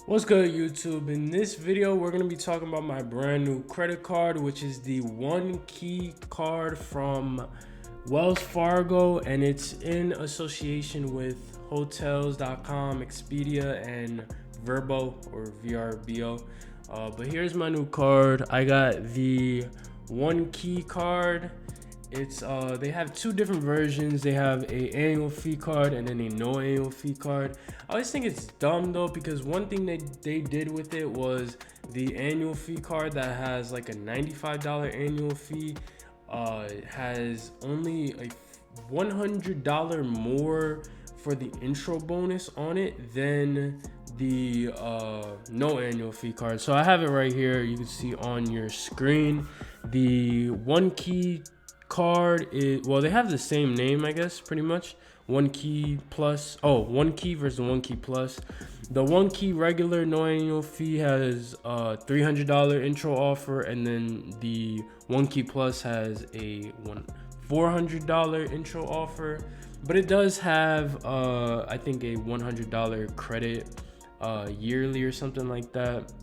What's good, YouTube? In this video, we're going to be talking about my brand new credit card, which is the OneKey card from Wells Fargo, and it's in association with Hotels.com, Expedia, and Verbo or VRBO. But here's my new card. I got the OneKey card. It's they have two different versions. They have a annual fee card and then a no annual fee card. I always think it's dumb though, because one thing they did with it was the annual fee card that has like a $95 annual fee has only a $100 more for the intro bonus on it than the no annual fee card. So I have it right here. You can see on your screen the OneKey card is, well, they have the same name, I guess, pretty much. OneKey plus, OneKey versus OneKey plus. The OneKey regular no annual fee has a $300 intro offer, and then the OneKey plus has a $400 intro offer. But it does have I think a $100 credit yearly or something like that,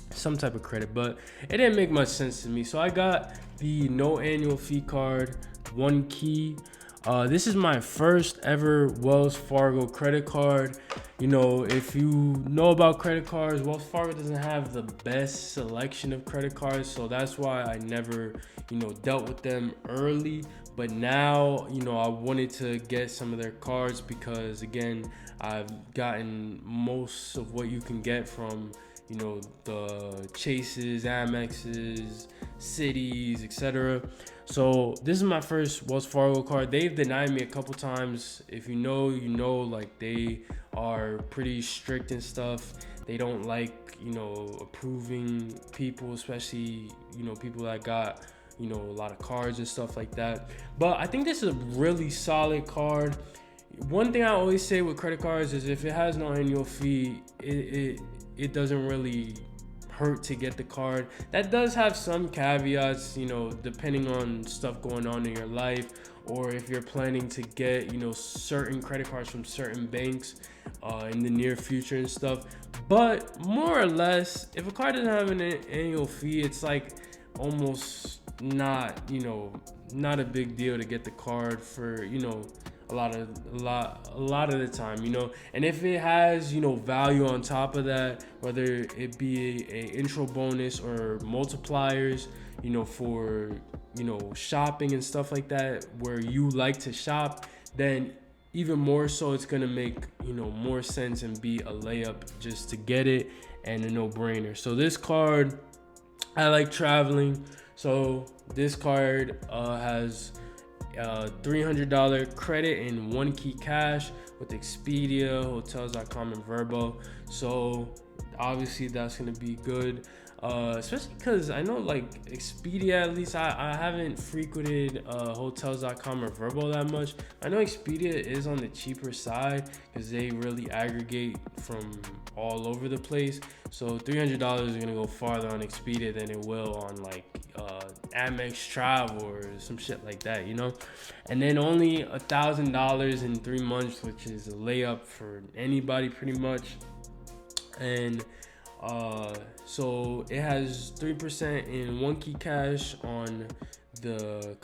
some type of credit, but it didn't make much sense to me. So I got the no annual fee card, OneKey. This is my first ever Wells Fargo credit card. You know, if you know about credit cards, Wells Fargo doesn't have the best selection of credit cards, so that's why I never, dealt with them early. But now, I wanted to get some of their cards because, again, I've gotten most of what you can get from, the Chases, Amexes, Cities, etc. So this is my first Wells Fargo card. They've denied me a couple times. If you know, like they are pretty strict and stuff. They don't like, approving people, especially, people that got, a lot of cards and stuff like that. But I think this is a really solid card. One thing I always say with credit cards is if it has no annual fee, it doesn't really hurt to get the card. That does have some caveats, depending on stuff going on in your life, or if you're planning to get, certain credit cards from certain banks in the near future and stuff. But more or less, if a card doesn't have an annual fee, it's like almost not, not a big deal to get the card for, a lot of the time, and if it has, value on top of that, whether it be a intro bonus or multipliers, for, shopping and stuff like that, where you like to shop, then even more so it's gonna make, more sense and be a layup just to get it, and a no-brainer. So this card, I like traveling, so this card has $300 credit in OneKey cash with Expedia, Hotels.com, and Verbo. So obviously that's gonna be good, especially because I know like Expedia, at least I haven't frequented Hotels.com or Verbo that much. I know Expedia is on the cheaper side because they really aggregate from all over the place. So $300 is gonna go farther on Expedia than it will on like Amex Travel or some shit like that, And then only $1,000 in 3 months, which is a layup for anybody pretty much. And so it has 3% in OneKey cash on the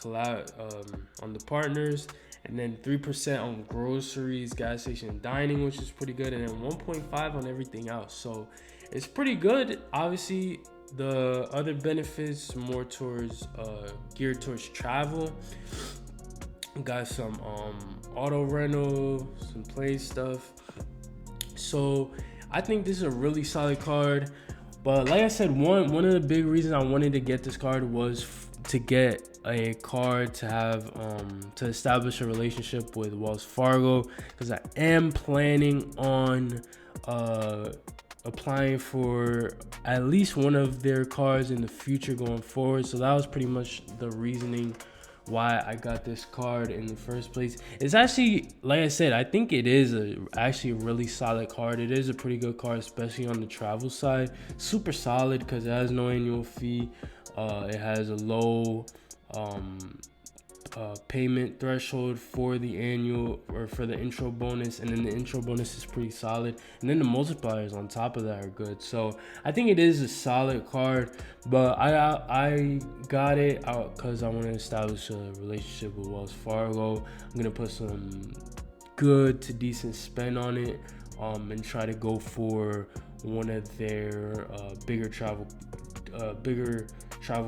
on the partners, and then 3% on groceries, gas station, and dining, which is pretty good, and then 1.5 on everything else. So it's pretty good. Obviously, the other benefits more towards geared towards travel. Got some auto rental, some play stuff. So I think this is a really solid card. But like I said, one of the big reasons I wanted to get this card was to get a card to have to establish a relationship with Wells Fargo, because I am planning on applying for at least one of their cards in the future going forward. So that was pretty much the reasoning why I got this card in the first place. It's actually, like I said, I think it is actually a really solid card. It is a pretty good card, especially on the travel side. Super solid because it has no annual fee. It has a low payment threshold for the annual or for the intro bonus, and then the intro bonus is pretty solid, and then the multipliers on top of that are good. So I think it is a solid card, but I got it out because I want to establish a relationship with Wells Fargo. I'm gonna put some good to decent spend on it, and try to go for one of their bigger travel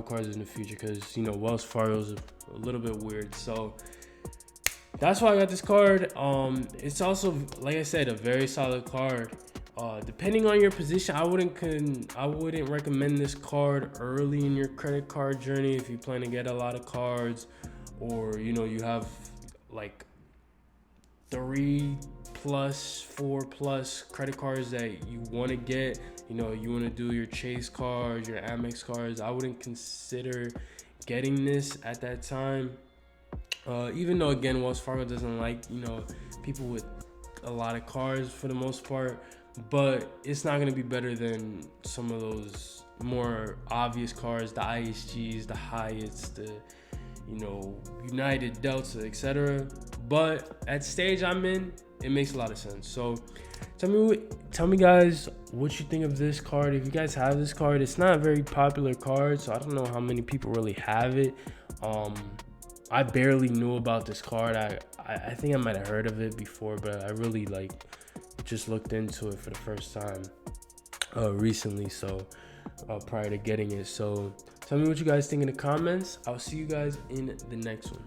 cards in the future, because you know Wells Fargo's a little bit weird. So that's why I got this card. It's also, like I said, a very solid card. Depending on your position, I wouldn't recommend this card early in your credit card journey if you plan to get a lot of cards, or you know you have like 3+, 4+ credit cards that you want to get. You know, you want to do your Chase cards, your Amex cards. I wouldn't consider getting this at that time. Even though, again, Wells Fargo doesn't like, you know, people with a lot of cards for the most part, but it's not going to be better than some of those more obvious cards, the ISGs, the Hyatts, the, you know, United, Delta, etc. But at stage I'm in, it makes a lot of sense. So tell me guys what you think of this card. If you guys have this card, it's not a very popular card, so I don't know how many people really have it. I barely knew about this card. I think I might have heard of it before, but I really like just looked into it for the first time recently, so prior to getting it. So tell me what you guys think in the comments. I'll see you guys in the next one.